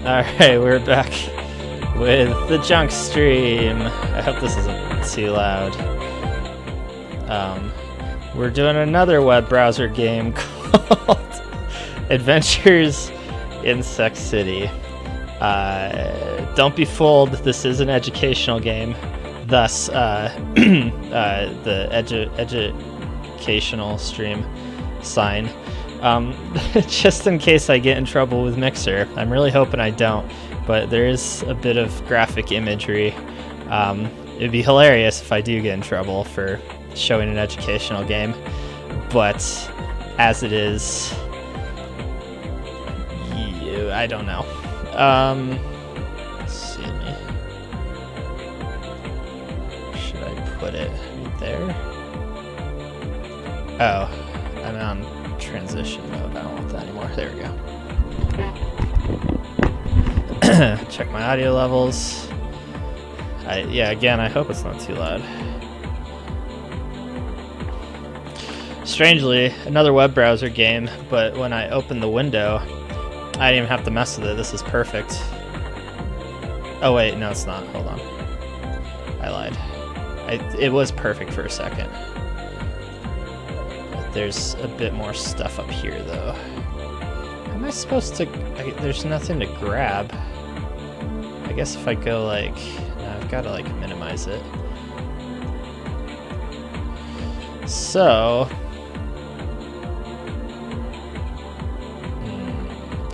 Alright, we're back with the Junkstream. I hope this isn't too loud. We're doing another web browser game called Adventures in Sex City. Don't be fooled, this is an educational game. Thus, the educational stream sign. Just in case I get in trouble with Mixer. I'm really hoping I don't, but there is a bit of graphic imagery. It'd be hilarious if I do get in trouble for showing an educational game, but as it is, I don't know. Let's see. Should I put it right there? Oh, I'm on transition mode. I don't want that anymore. There we go. Check my audio levels. Again, I hope it's not too loud. Strangely, another web browser game, but when I open the window, I didn't even have to mess with it. This is perfect. Oh wait, no it's not. Hold on. I lied. It was perfect for a second. There's a bit more stuff up here, though. How am I supposed to... there's nothing to grab. I guess if I go, like... No, I've got to, like, minimize it. So...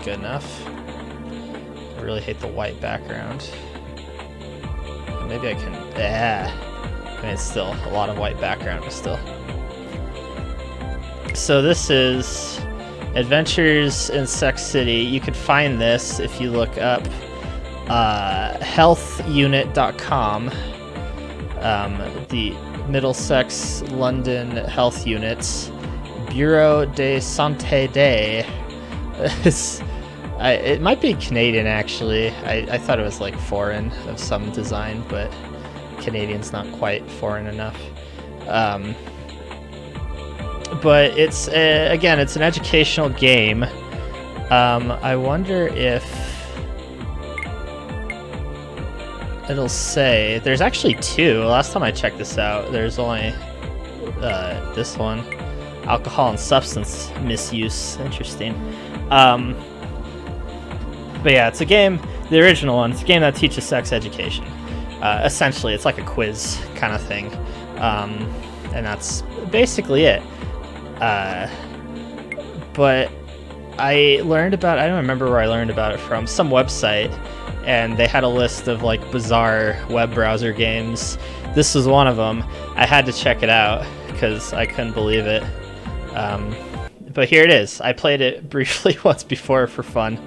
good enough. I really hate the white background. Maybe I can... I mean, it's still a lot of white background, but still... So this is Adventures in Sex City. You could find this if you look up healthunit.com, the Middlesex London Health Units, Bureau de Santé Day. It might be Canadian, actually. I thought it was like foreign of some design, but Canadian's not quite foreign enough. But it's again, it's an educational game. I wonder if it'll say there's actually two. Last time I checked this out, there's only this one, alcohol and substance misuse. Interesting. But yeah, it's a game. The original one. It's a game that teaches sex education. Essentially, it's like a quiz kind of thing, and that's basically it. But I learned about, I don't remember where I learned about it from, some website, and they had a list of like bizarre web browser games. This was one of them. I had to check it out because I couldn't believe it. But here it is. I played it briefly once before for fun.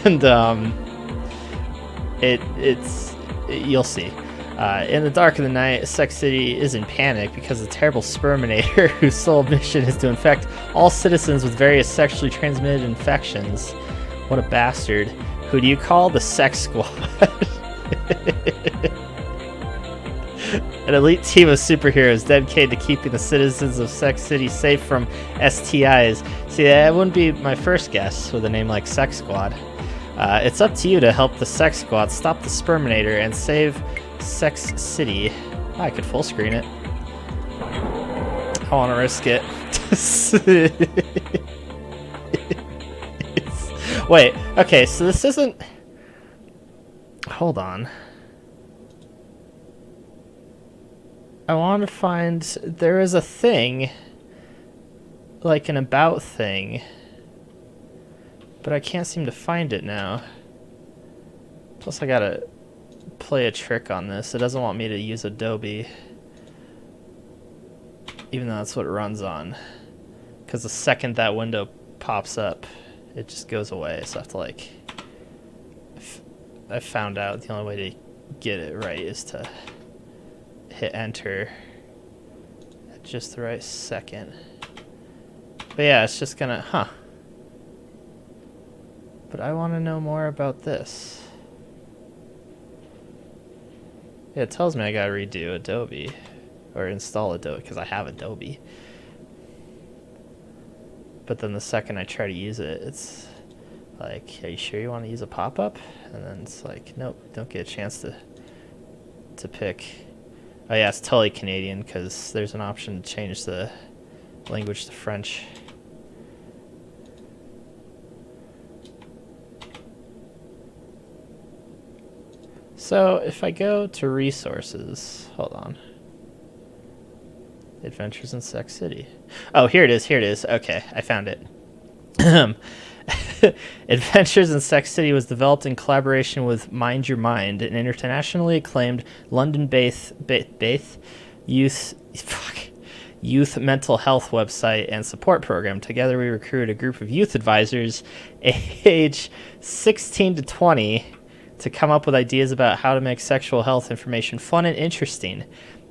And it's you'll see. In the dark of the night, Sex City is in panic because the terrible sperminator, whose sole mission is to infect all citizens with various sexually transmitted infections. What a bastard. Who do you call? The Sex Squad. An elite team of superheroes dedicated to keeping the citizens of Sex City safe from STIs. See, that wouldn't be my first guess with a name like Sex Squad. It's up to you to help the Sex Squad stop the Sperminator and save Sex City. Oh, I could full screen it. I want to risk it. Wait, okay, so this isn't... Hold on. I want to find... There is a thing, like an about thing, but I can't seem to find it now. Plus I gotta play a trick on this. It doesn't want me to use Adobe, even though that's what it runs on. Because the second that window pops up, it just goes away. So I have to like... I found out the only way to get it right is to hit enter at just the right second. But yeah, it's just gonna... But I want to know more about this. Yeah, it tells me I gotta redo Adobe. or install Adobe, because I have Adobe. But then the second I try to use it, it's like, are you sure you want to use a pop-up? And then it's like, nope, don't get a chance to pick. Oh yeah, it's totally Canadian, because there's an option to change the language to French. So if I go to resources, hold on. Adventures in Sex City. Oh, here it is. Okay, I found it. Adventures in Sex City was developed in collaboration with Mind Your Mind, an internationally acclaimed London-based youth mental health website and support program. Together, we recruited a group of youth advisors age 16 to 20 to come up with ideas about how to make sexual health information fun and interesting.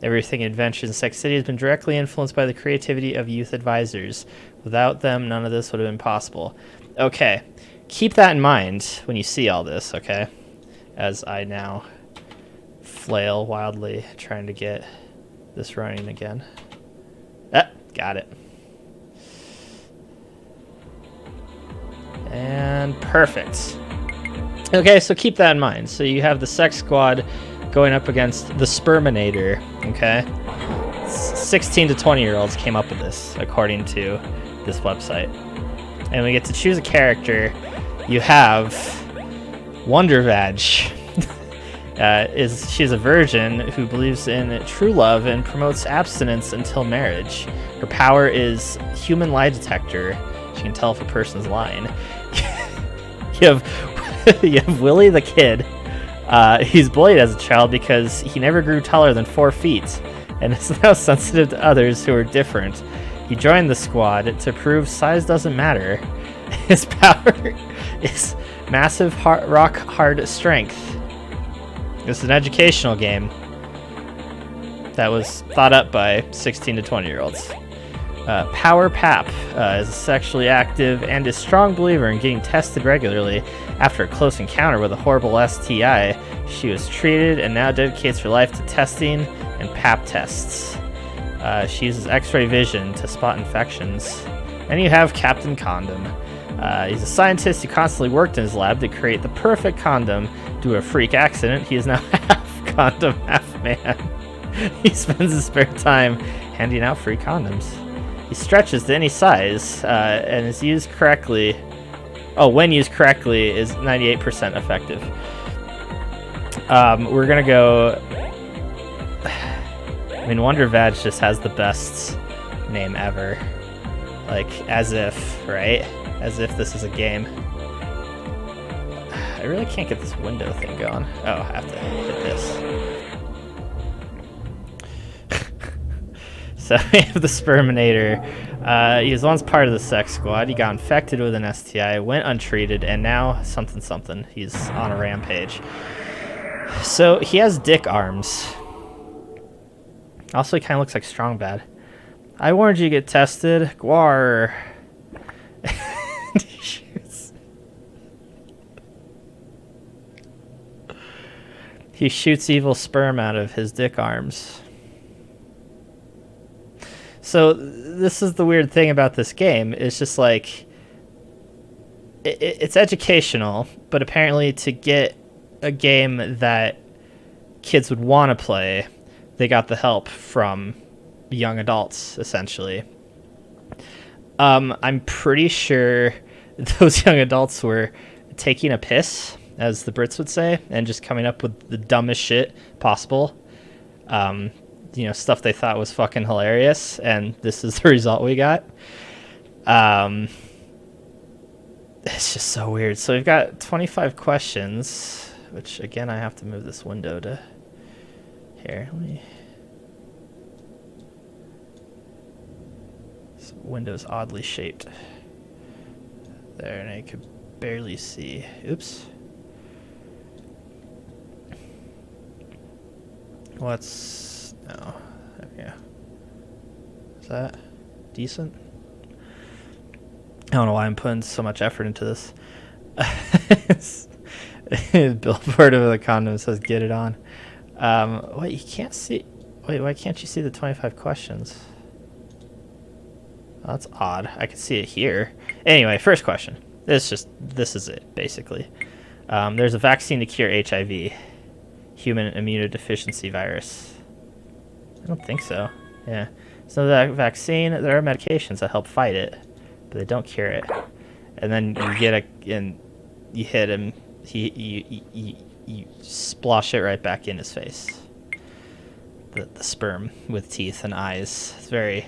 Everything in Adventures in Sex City has been directly influenced by the creativity of youth advisors. Without them, none of this would have been possible. Okay, keep that in mind when you see all this, okay? As I now flail wildly trying to get this running again. Ah, got it. And perfect. Okay, so keep that in mind. So you have the Sex Squad going up against the Sperminator, okay? 16 to 20-year-olds came up with this, according to this website. And we get to choose a character. You have Wonder Vag. She's a virgin who believes in true love and promotes abstinence until marriage. Her power is human lie detector. She can tell if a person's lying. you have Willie the Kid. He's bullied as a child because he never grew taller than 4 feet and is now sensitive to others who are different. He joined the squad to prove size doesn't matter. His power is massive rock hard strength. This is an educational game that was thought up by 16 to 20-year-olds. Power Pap is sexually active and is a strong believer in getting tested regularly. After a close encounter with a horrible STI, she was treated and now dedicates her life to testing and Pap tests. She uses X-ray vision to spot infections. And you have Captain Condom. He's a scientist who constantly worked in his lab to create the perfect condom. Due to a freak accident, he is now half condom, half man. He spends his spare time handing out free condoms. He stretches to any size and is used correctly. Oh, when used correctly, is 98% effective. We're gonna go. I mean, Wonder Vag just has the best name ever. Like, as if, right? As if this is a game. I really can't get this window thing going. Oh, I have to hit this. So we have the Sperminator. He was once part of the Sex Squad. He got infected with an STI, went untreated, and now something. He's on a rampage. So he has dick arms. Also, he kind of looks like Strong Bad. I warned you to get tested. Gwar. He shoots evil sperm out of his dick arms. So this is the weird thing about this game. It's just like, it's educational, but apparently to get a game that kids would want to play, they got the help from young adults, essentially. I'm pretty sure those young adults were taking a piss, as the Brits would say, and just coming up with the dumbest shit possible. Stuff they thought was fucking hilarious, and this is the result we got. It's just so weird. So we've got 25 questions, which, again, I have to move this window to here. This window's oddly shaped. There, and I could barely see. Oops. No, there we go. Is that decent? I don't know why I'm putting so much effort into this. Billboard of the condom says, get it on. Wait, you can't see. Wait, why can't you see the 25 questions? Oh, that's odd. I can see it here. Anyway, first question. This is it, basically. There's a vaccine to cure HIV. Human immunodeficiency virus. I don't think so. Yeah. So that vaccine, there are medications that help fight it, but they don't cure it. And then you get and you hit him. You splosh it right back in his face. The sperm with teeth and eyes. It's very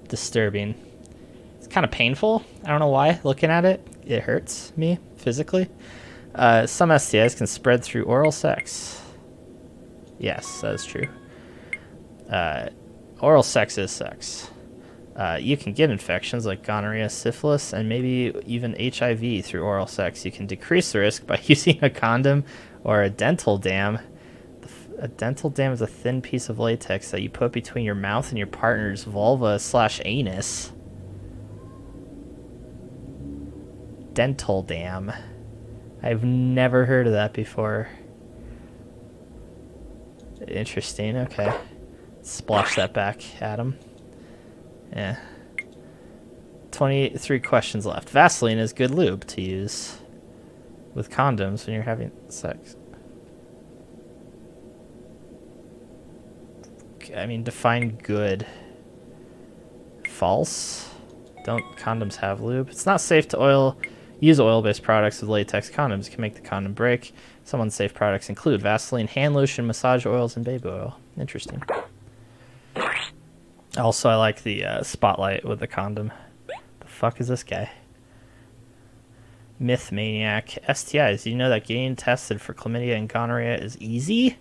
disturbing. It's kind of painful. I don't know why. Looking at it, it hurts me physically. Some STIs can spread through oral sex. Yes, that is true. Oral sex is sex. You can get infections like gonorrhea, syphilis, and maybe even HIV through oral sex. You can decrease the risk by using a condom or a dental dam. A dental dam is a thin piece of latex that you put between your mouth and your partner's vulva/anus. Dental dam. I've never heard of that before. Interesting, okay. Splosh that back at him. Yeah. 23 questions left. Vaseline is good lube to use with condoms when you're having sex. I mean, define good. False. Don't condoms have lube? It's not safe to use oil-based products with latex condoms. It can make the condom break. Some unsafe products include Vaseline, hand lotion, massage oils, and baby oil. Interesting. Also, I like the spotlight with the condom. The fuck is this guy? Myth maniac. STIs. You know that getting tested for chlamydia and gonorrhea is easy?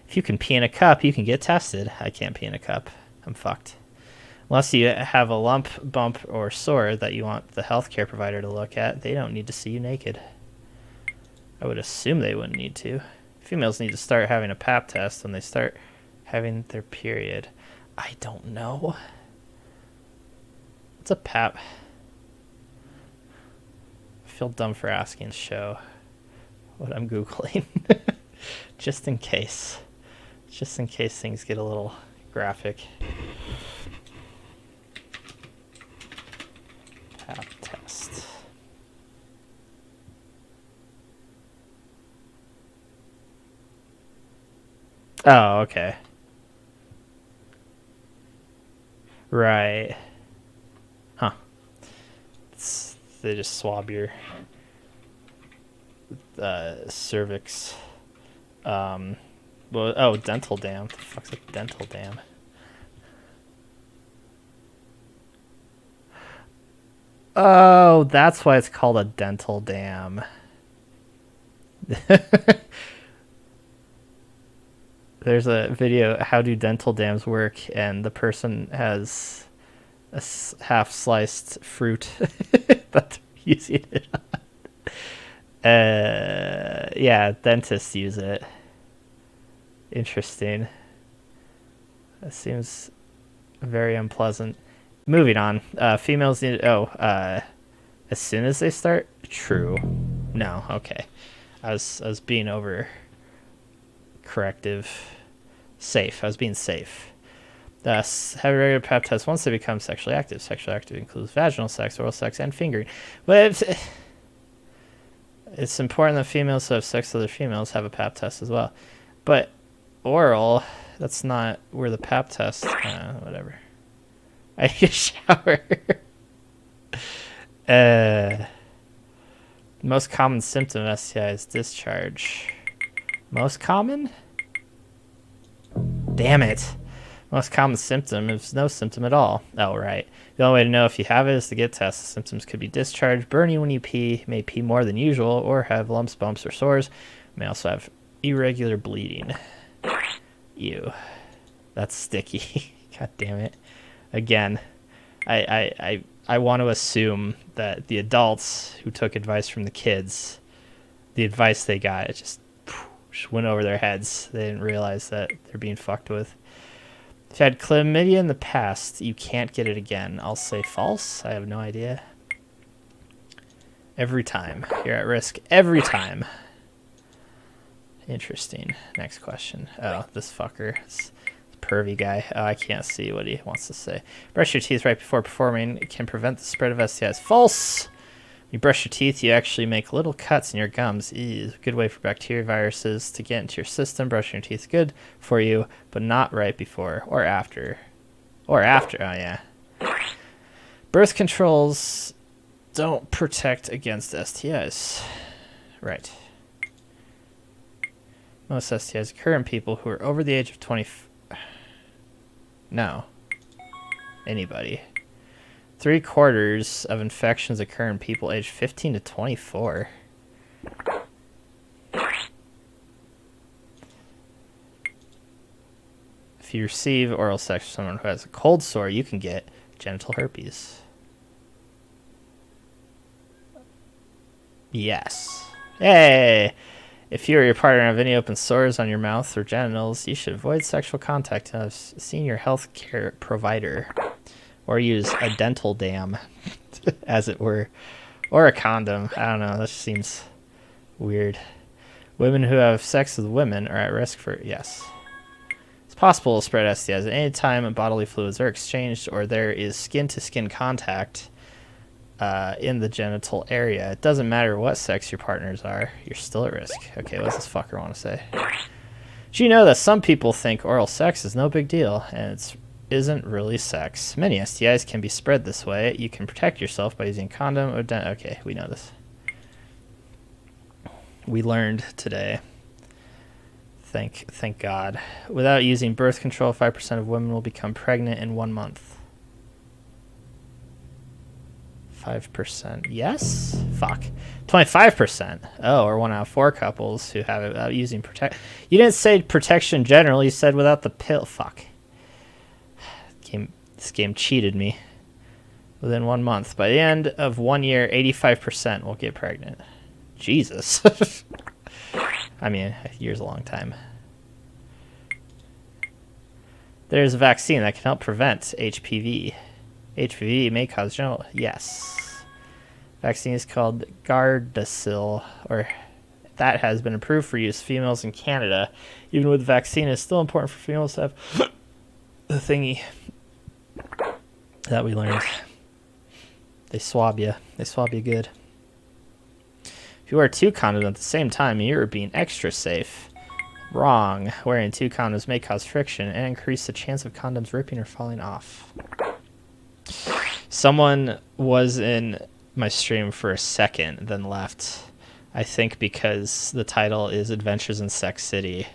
If you can pee in a cup, you can get tested. I can't pee in a cup. I'm fucked. Unless you have a lump, bump, or sore that you want the healthcare provider to look at, they don't need to see you naked. I would assume they wouldn't need to. Females need to start having a pap test when they start having their period. I don't know. What's a pap? I feel dumb for asking the show what I'm Googling. Just in case. Just in case things get a little graphic. Pap test. Oh, okay. Right. Huh. They just swab your cervix. Well, dental dam. What the fuck's a dental dam? Oh, that's why it's called a dental dam. There's a video, how do dental dams work, and the person has a half-sliced fruit that they're using it on. Yeah, dentists use it. Interesting. That seems very unpleasant. Moving on. Females need... as soon as they start? True. No, okay. I was being over... corrective. Safe. I was being safe. Thus, have a regular pap test once they become sexually active. Sexually active includes vaginal sex, oral sex, and fingering. But it's important that females who have sex with other females have a pap test as well. But oral, that's not where the pap test... whatever. I need a shower. Most common symptom of STI is discharge. Most common? Damn it. Most common symptom is no symptom at all. Oh, right. The only way to know if you have it is to get tested. Symptoms could be discharge, burning when you pee, may pee more than usual, or have lumps, bumps, or sores. May also have irregular bleeding. Ew. That's sticky. God damn it. Again, I want to assume that the adults who took advice from the kids, the advice they got, it just went over their heads. They didn't realize that they're being fucked with. If you had chlamydia in the past, you can't get it again. I'll say false. I have no idea. Every time. You're at risk every time. Interesting. Next question. Oh, this fucker. This pervy guy. Oh, I can't see what he wants to say. Brush your teeth right before performing. It can prevent the spread of STIs. False! You brush your teeth, you actually make little cuts in your gums. Ew, good way for bacteria viruses to get into your system. Brushing your teeth is good for you, but not right before or after. Or after. Oh, yeah. Birth controls don't protect against STIs. Right. Most STIs occur in people who are over the age of 20. No. Anybody. 3/4 of infections occur in people aged 15 to 24. If you receive oral sex from someone who has a cold sore, you can get genital herpes. Yes. Hey! If you or your partner have any open sores on your mouth or genitals, you should avoid sexual contact and have seen your health care provider. Or use a dental dam, as it were. Or a condom. I don't know. That just seems weird. Women who have sex with women are at risk for... Yes. It's possible to spread STIs at any time bodily fluids are exchanged or there is skin-to-skin contact in the genital area. It doesn't matter what sex your partners are. You're still at risk. Okay, what does this fucker want to say? Do you know that some people think oral sex is no big deal, and it isn't really sex? Many STIs can be spread this way. You can protect yourself by using condom or... Okay, we know this. We learned today. Thank God. Without using birth control, 5% of women will become pregnant in 1 month. 5%. Yes? Fuck. 25%. Oh, or 1 out of 4 couples who have it without using protect. You didn't say protection general. You said without the pill. Fuck. This game cheated me. Within 1 month. By the end of 1 year, 85% will get pregnant. Jesus. I mean, a year's a long time. There's a vaccine that can help prevent HPV. HPV may cause genital... Yes. Vaccine is called Gardasil, or that has been approved for use females in Canada. Even with the vaccine, it's still important for females to have the thingy that we learned. They swab you. They swab you good. If you wear 2 condoms at the same time, you're being extra safe. Wrong. Wearing 2 condoms may cause friction and increase the chance of condoms ripping or falling off. Someone was in my stream for a second, then left. I think because the title is Adventures in Sex City.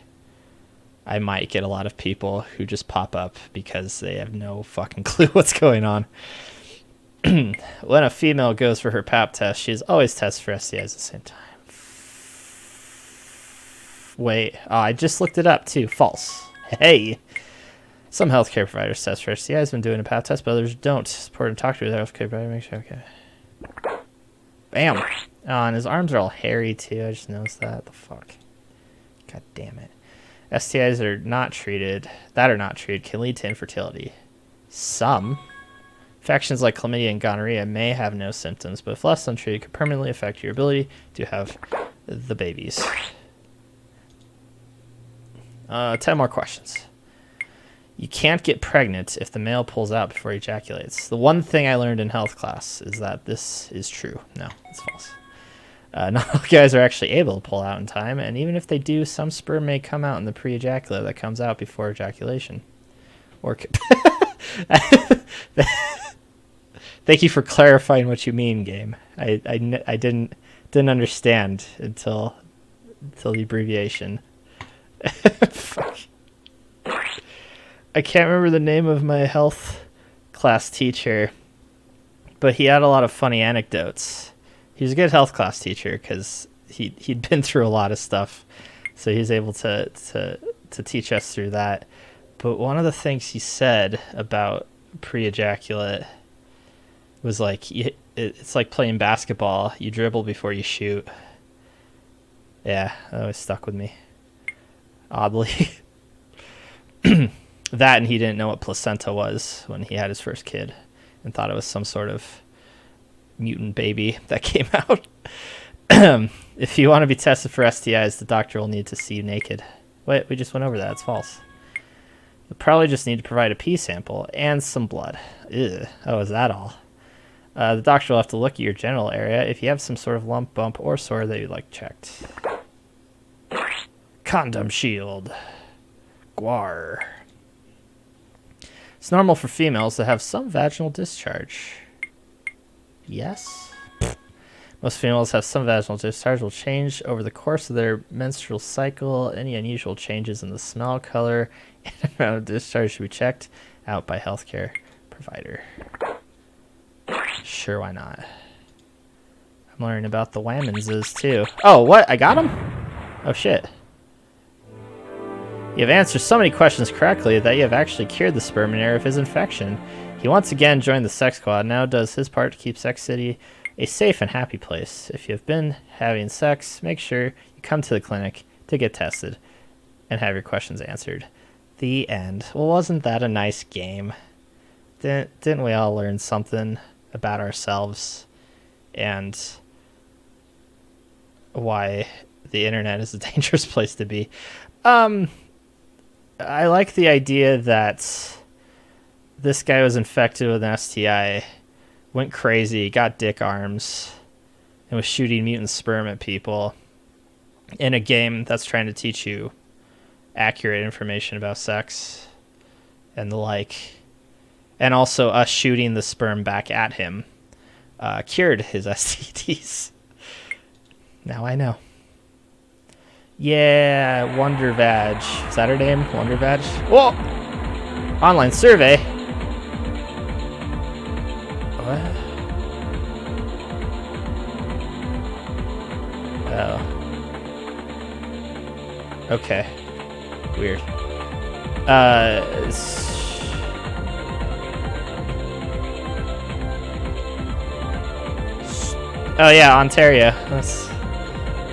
I might get a lot of people who just pop up because they have no fucking clue what's going on. When a female goes for her pap test, she is always tested for STIs at the same time. Wait, I just looked it up too. False. Hey. Some healthcare providers test for STIs when doing a pap test, but others don't. It's important to talk to their healthcare provider. Make sure. Okay. Bam. Oh, and his arms are all hairy too. I just noticed that. The fuck. God damn it. STIs are not treated can lead to infertility. Some infections like chlamydia and gonorrhea may have no symptoms, but if left untreated, could permanently affect your ability to have the babies. 10 more questions. You can't get pregnant if the male pulls out before he ejaculates. The one thing I learned in health class is that this is true. No, it's false. Not all guys are actually able to pull out in time, and even if they do, some sperm may come out in the pre-ejaculate that comes out before ejaculation. Or thank you for clarifying what you mean, game. I didn't understand until the abbreviation. Fuck. I can't remember the name of my health class teacher, but he had a lot of funny anecdotes. He was a good health class teacher because he'd been through a lot of stuff, so he was able to teach us through that. But one of the things he said about pre-ejaculate was like, it's like playing basketball. You dribble before you shoot. Yeah, that always stuck with me. Oddly. That, and he didn't know what placenta was when he had his first kid and thought it was some sort of mutant baby that came out. If you want to be tested for STIs, the doctor will need to see you naked. Wait, we just went over that. It's false. You'll probably just need to provide a pee sample and some blood. Ew. Oh, is that all? The doctor will have to look at your genital area if you have some sort of lump, bump, or sore that you'd like checked. Condom shield. Guar. It's normal for females to have some vaginal discharge. Yes? Most females have some vaginal discharge will change over the course of their menstrual cycle. Any unusual changes in the smell, color, and amount of discharge should be checked out by healthcare provider. Sure, why not? I'm learning about the Whammonses too. Oh, what? I got him? Oh, shit. You have answered so many questions correctly that you have actually cured the sperminator of his infection. He once again joined the sex squad, now does his part to keep Sex City a safe and happy place. If you have been having sex, make sure you come to the clinic to get tested and have your questions answered. The end. Well, wasn't that a nice game? Didn't we all learn something about ourselves and why the internet is a dangerous place to be? I like the idea that this guy was infected with an STI, went crazy, got dick arms, and was shooting mutant sperm at people in a game that's trying to teach you accurate information about sex and the like. And also us shooting the sperm back at him cured his STDs. Now I know. Yeah, Wonder Vag. Is that her name? Wonder Vag? Whoa! Online survey. What? Oh. Okay. Weird. Oh yeah, Ontario. That's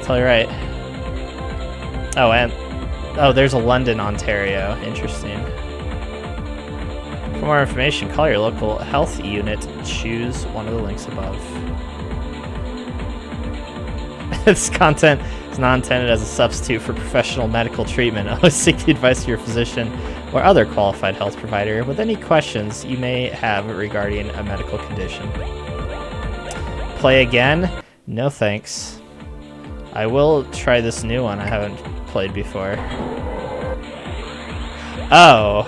totally right. Oh, and there's a London, Ontario. Interesting. For more information, call your local health unit. Choose one of the links above. This content is not intended as a substitute for professional medical treatment. Always seek the advice of your physician or other qualified health provider with any questions you may have regarding a medical condition. Play again? No thanks. I will try this new one I haven't played before. Oh.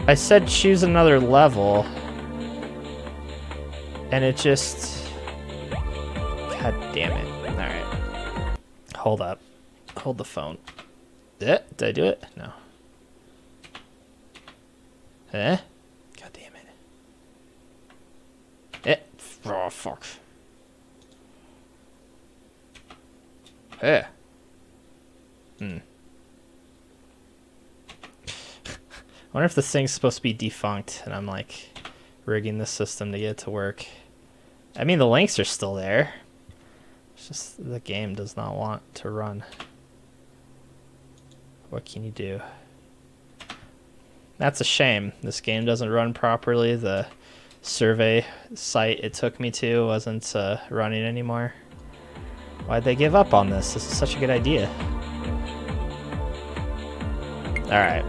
I said choose another level. And it just... God damn it. Alright. Hold up. Hold the phone. Did I do it? No. Eh? God damn it. Oh, fuck. Yeah. I wonder if this thing's supposed to be defunct and I'm like rigging the system to get it to work. I mean, the links are still there. It's just the game does not want to run. What can you do? That's a shame. This game doesn't run properly. The survey site it took me to wasn't running anymore. Why'd they give up on this? This is such a good idea. Alright.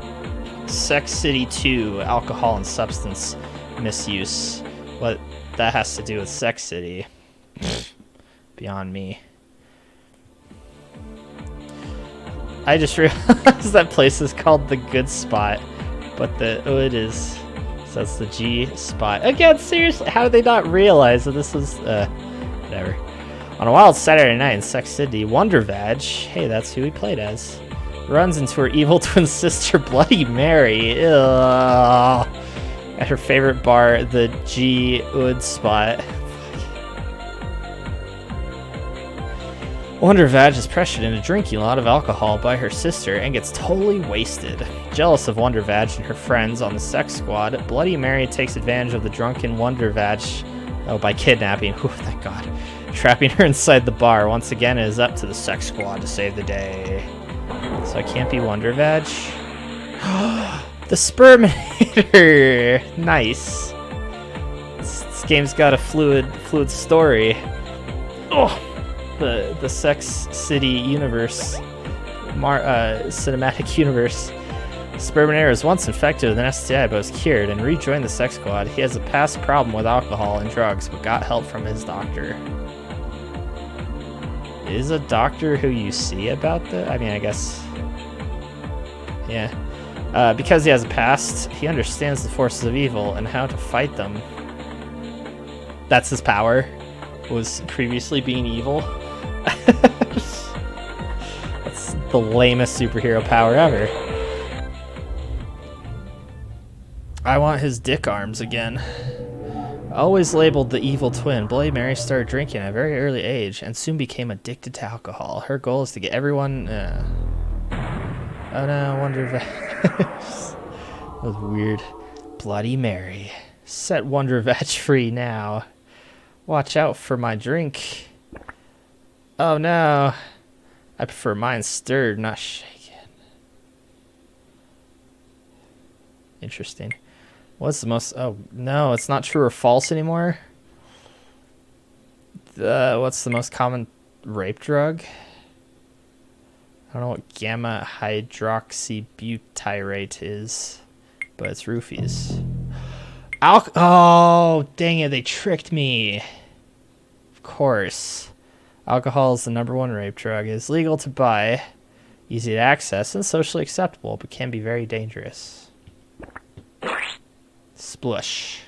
Sex City 2, alcohol and substance misuse. What that has to do with Sex City. Beyond me. I just realized that place is called the Good Spot. But it is. So it's the G Spot. Again, seriously, how did they not realize that this is whatever. On a wild Saturday night in Sex City, Wonder Vag, hey, that's who he played as, runs into her evil twin sister, Bloody Mary, ugh, at her favorite bar, the G Ud Spot. Wonder Vag is pressured into drinking a lot of alcohol by her sister and gets totally wasted. Jealous of Wonder Vag and her friends on the sex squad, Bloody Mary takes advantage of the drunken Wonder Vag by kidnapping, thank God, trapping her inside the bar. Once again, it is up to the sex squad to save the day. So I can't be Wonder Vag. The Sperminator! Nice. It's This game's got a fluid story. Oh, the Sex City universe, cinematic universe. Suburban was once infected with an STI but was cured and rejoined the sex squad. He has a past problem with alcohol and drugs but got help from his doctor. Is a doctor who you see about the... I mean, I guess... Yeah. Because he has a past, he understands the forces of evil and how to fight them. That's his power, was previously being evil. That's the lamest superhero power ever. I want his dick arms again. Always labeled the evil twin, Bloody Mary started drinking at a very early age and soon became addicted to alcohol. Her goal is to get everyone... Oh no, I wonder if that was weird. Bloody Mary. Set Wonder Veg free now. Watch out for my drink. Oh no. I prefer mine stirred, not shaken. Interesting. What's the most... Oh, no, it's not true or false anymore. What's the most common rape drug? I don't know what gamma hydroxybutyrate is, but it's roofies. Oh, dang it, they tricked me. Of course. Alcohol is the #1 rape drug. It is legal to buy, easy to access, and socially acceptable, but can be very dangerous. Splush.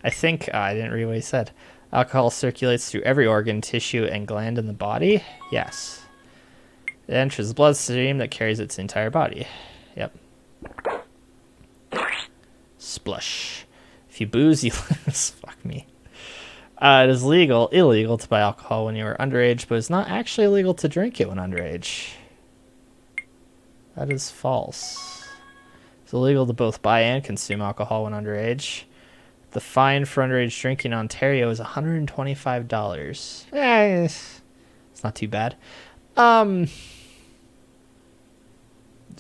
I think, I didn't read what he said. Alcohol circulates through every organ, tissue, and gland in the body? Yes. It enters the bloodstream that carries its entire body. Yep. Splush. If you booze, you lose. Fuck me. It is illegal to buy alcohol when you are underage, but it's not actually illegal to drink it when underage. That is false. It's illegal to both buy and consume alcohol when underage. The fine for underage drinking in Ontario is $125. It's not too bad.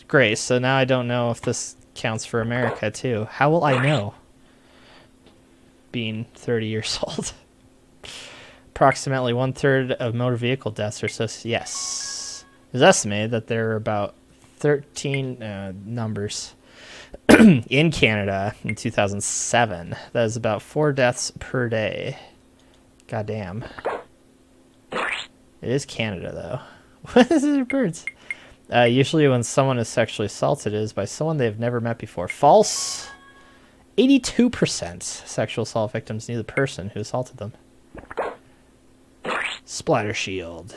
Great, so now I don't know if this counts for America, too. How will I know? Being 30 years old. Approximately 1/3 of motor vehicle deaths are associated. Yes. It's estimated that there are about 13 numbers in Canada in 2007. That is about 4 deaths per day. Goddamn. It is Canada, though. What is it, birds? Usually when someone is sexually assaulted, it is by someone they have never met before. False. 82% sexual assault victims knew the person who assaulted them. Splatter shield.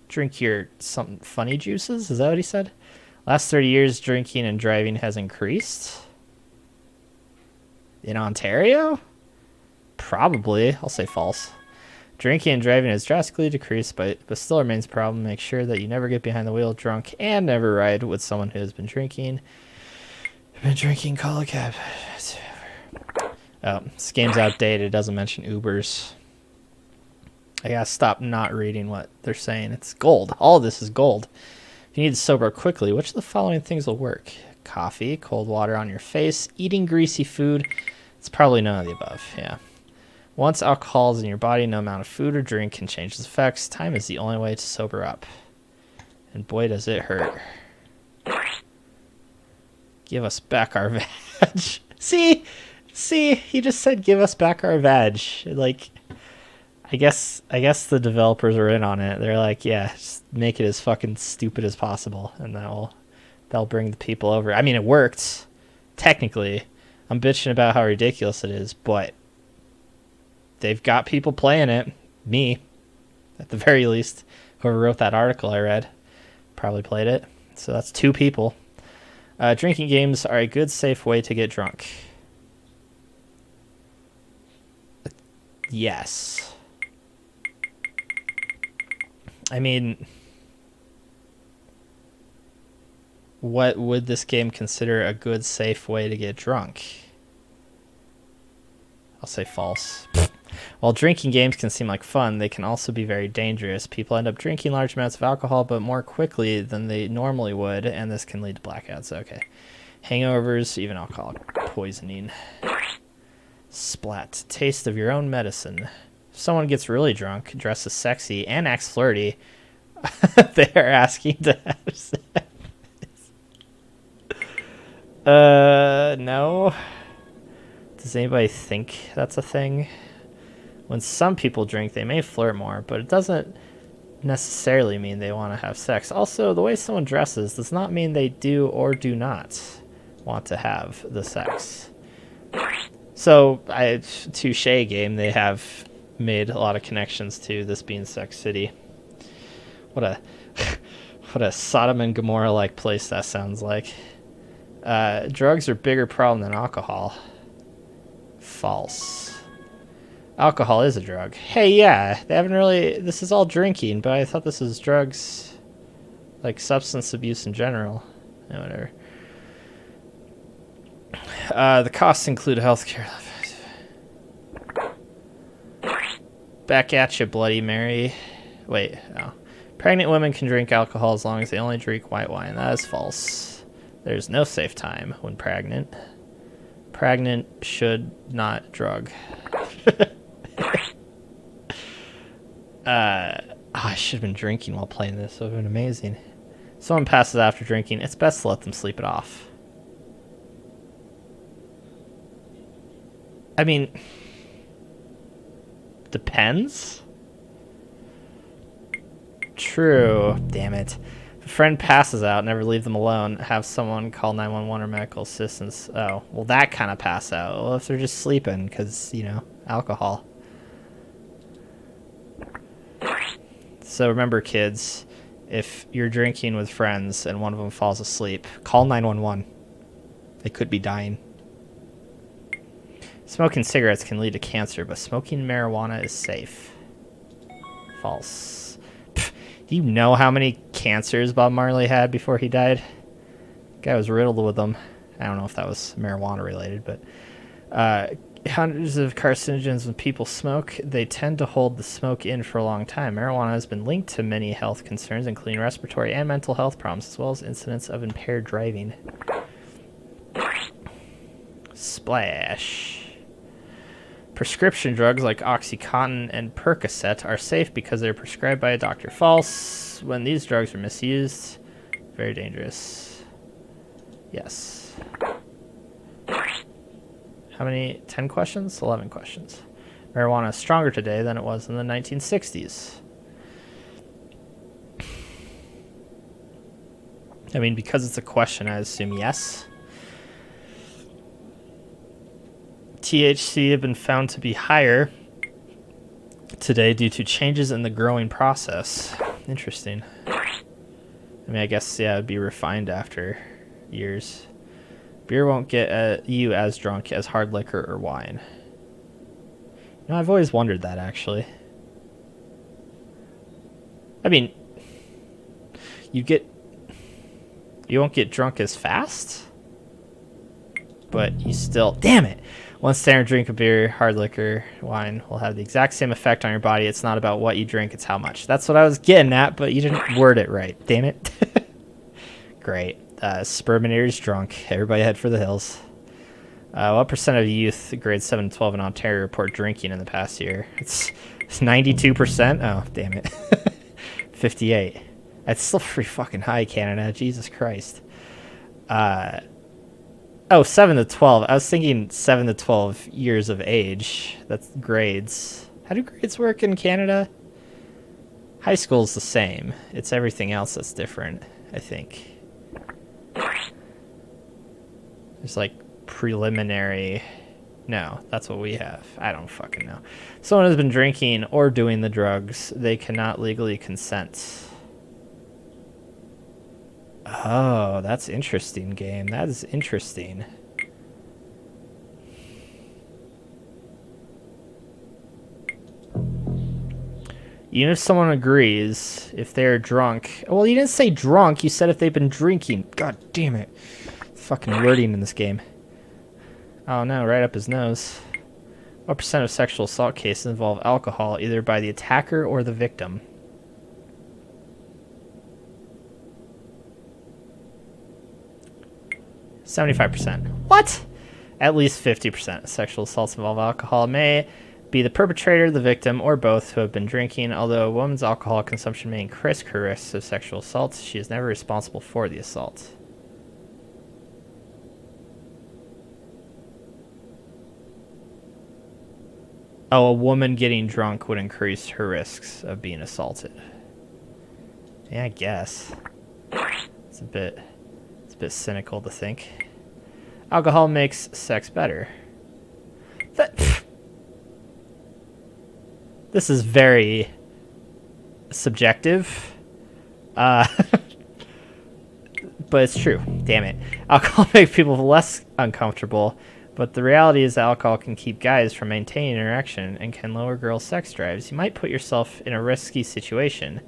Drink your something funny juices? Is that what he said? Last 30 years, drinking and driving has increased. In Ontario? Probably. I'll say false. Drinking and driving has drastically decreased, but still remains a problem. Make sure that you never get behind the wheel drunk and never ride with someone who has been drinking. Call a cab. Oh, this game's outdated. It doesn't mention Ubers. I gotta stop not reading what they're saying. It's gold. All of this is gold. If you need to sober up quickly, which of the following things will work? Coffee, cold water on your face, eating greasy food. It's probably none of the above, yeah. Once alcohol is in your body, no amount of food or drink can change its effects. Time is the only way to sober up. And boy, does it hurt. Give us back our veg. See, he just said give us back our veg. Like, I guess the developers are in on it. They're like, yeah, just make it as fucking stupid as possible, and that'll bring the people over. I mean, it worked, technically. I'm bitching about how ridiculous it is, but they've got people playing it. Me, at the very least. Whoever wrote that article I read probably played it. So that's 2 people. Drinking games are a good, safe way to get drunk. Yes. I mean, what would this game consider a good, safe way to get drunk? I'll say false. While drinking games can seem like fun, they can also be very dangerous. People end up drinking large amounts of alcohol, but more quickly than they normally would, and this can lead to blackouts. Okay. Hangovers, even alcoholic poisoning. Splat. Taste of your own medicine. If someone gets really drunk, dresses sexy, and acts flirty, they are asking to have sex. No. Does anybody think that's a thing? When some people drink, they may flirt more, but it doesn't necessarily mean they want to have sex. Also, the way someone dresses does not mean they do or do not want to have the sex. So, touche game, they have made a lot of connections to this being Sex City. What a Sodom and Gomorrah-like place that sounds like. Drugs are a bigger problem than alcohol. False. Alcohol is a drug. Hey, yeah, they haven't really... This is all drinking, but I thought this was drugs, like substance abuse in general. Yeah, whatever. The costs include healthcare. Back at you, Bloody Mary. Wait, no. Pregnant women can drink alcohol as long as they only drink white wine. That is false. There's no safe time when pregnant. Pregnant should not drug. I should have been drinking while playing this. It would have been amazing. Someone passes after drinking. It's best to let them sleep it off. I mean, depends. True. Damn it. If a friend passes out, never leave them alone. Have someone call 911 or medical assistance. Oh, well, that kind of pass out. Well, if they're just sleeping because, you know, alcohol. So remember, kids, if you're drinking with friends and one of them falls asleep, call 911. They could be dying. Smoking cigarettes can lead to cancer, but smoking marijuana is safe. False. Pff, do you know how many cancers Bob Marley had before he died? The guy was riddled with them. I don't know if that was marijuana related, but hundreds of carcinogens when people smoke. They tend to hold the smoke in for a long time. Marijuana has been linked to many health concerns, including respiratory and mental health problems, as well as incidents of impaired driving. Splash. Prescription drugs like OxyContin and Percocet are safe because they're prescribed by a doctor. False. When these drugs are misused, very dangerous. Yes. How many? 10 questions? 11 questions. Marijuana is stronger today than it was in the 1960s. I mean, because it's a question, I assume yes. THC have been found to be higher today due to changes in the growing process. Interesting. I mean, I guess, yeah, it'd be refined after years. Beer won't get you as drunk as hard liquor or wine. You know, I've always wondered that, actually. I mean, you won't get drunk as fast, but you still... Damn it! One standard drink of beer, hard liquor, wine will have the exact same effect on your body. It's not about what you drink, it's how much. That's what I was getting at, but you didn't word it right. Damn it. Great. Sperminator's drunk. Everybody head for the hills. What percent of youth grades 7 to 12 in Ontario report drinking in the past year? It's 92%? Oh, damn it. 58. That's still pretty fucking high, Canada. Jesus Christ. 7 to 12. I was thinking 7 to 12 years of age. That's grades. How do grades work in Canada? High school's the same. It's everything else that's different, I think. There's like preliminary... No, that's what we have. I don't fucking know. Someone has been drinking or doing the drugs. They cannot legally consent. Oh, that's interesting, game. That is interesting. Even if someone agrees, if they're drunk... Well, you didn't say drunk. You said if they've been drinking. God damn it. Fucking wording in this game. Oh, no, right up his nose. What percent of sexual assault cases involve alcohol, either by the attacker or the victim? %75. What? At least 50% of sexual assaults involve alcohol. May be the perpetrator, the victim, or both who have been drinking. Although a woman's alcohol consumption may increase her risks of sexual assault, she is never responsible for the assault. Oh, a woman getting drunk would increase her risks of being assaulted. Yeah, I guess. It's a bit cynical to think. Alcohol makes sex better. This is very subjective. But it's true. Damn it. Alcohol makes people less uncomfortable, but the reality is that alcohol can keep guys from maintaining an erection and can lower girls' sex drives. You might put yourself in a risky situation,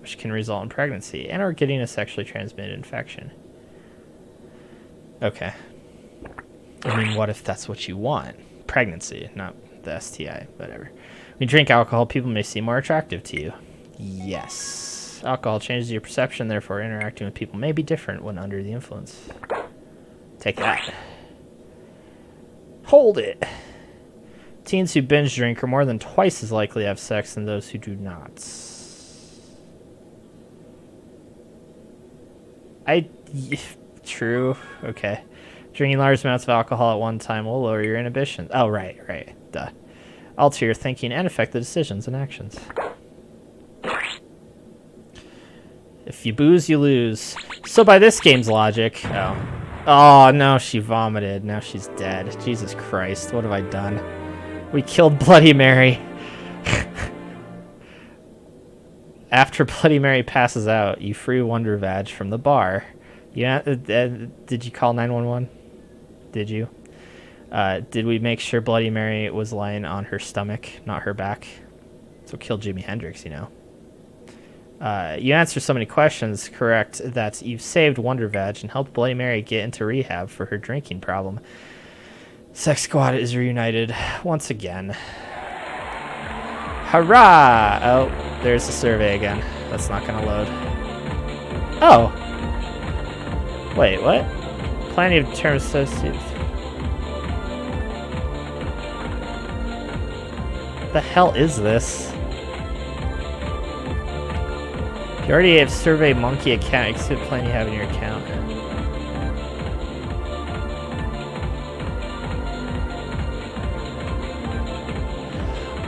which can result in pregnancy and or getting a sexually transmitted infection. Okay. I mean, what if that's what you want? Pregnancy, not the STI, whatever. When you drink alcohol, people may seem more attractive to you. Yes. Alcohol changes your perception, therefore interacting with people may be different when under the influence. Take that. Hold it. Teens who binge drink are more than twice as likely to have sex than those who do not. True. Okay. Drinking large amounts of alcohol at one time will lower your inhibitions. Oh, right. Duh. Alter your thinking and affect the decisions and actions. If you booze, you lose. So by this game's logic... Oh, no, she vomited. Now she's dead. Jesus Christ, what have I done? We killed Bloody Mary. After Bloody Mary passes out, you free Wonder Vag from the bar. Yeah, did you call 911? Did you? Did we make sure Bloody Mary was lying on her stomach, not her back? That's what killed Jimi Hendrix, you know. You answer so many questions correct that you've saved Wonder Vag and helped Bloody Mary get into rehab for her drinking problem. Sex Squad is reunited once again. Hurrah! Oh, there's the survey again. That's not going to load. Oh. Wait, what? Plenty of terms associated. The hell is this? If you already have Survey Monkey account, you can plan you have in your account.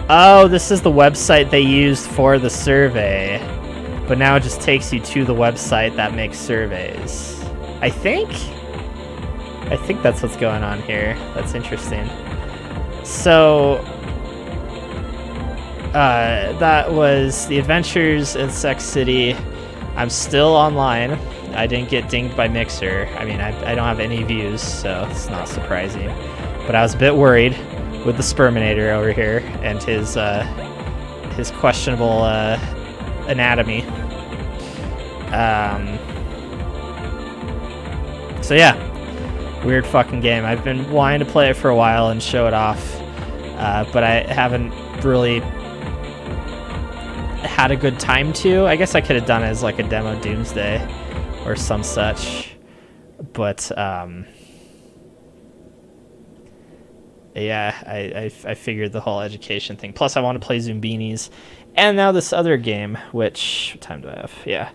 Oh, this is the website they used for the survey. But now it just takes you to the website that makes surveys. I think that's what's going on here. That's interesting. So, that was The Adventures in Sex City. I'm still online. I didn't get dinged by Mixer. I mean, I don't have any views, so it's not surprising. But I was a bit worried with the Sperminator over here and his questionable anatomy. So yeah, weird fucking game. I've been wanting to play it for a while and show it off, but I haven't really had a good time to. I guess I could have done it as like a demo Doomsday or some such, but yeah, I figured the whole education thing. Plus, I want to play Zoombinis, and now this other game. Which what time do I have? Yeah,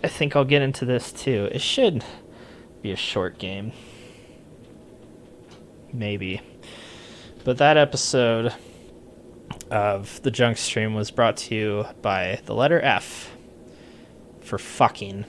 I think I'll get into this too. It should be a short game, maybe. But that episode of the Junkstream was brought to you by the letter F for fucking.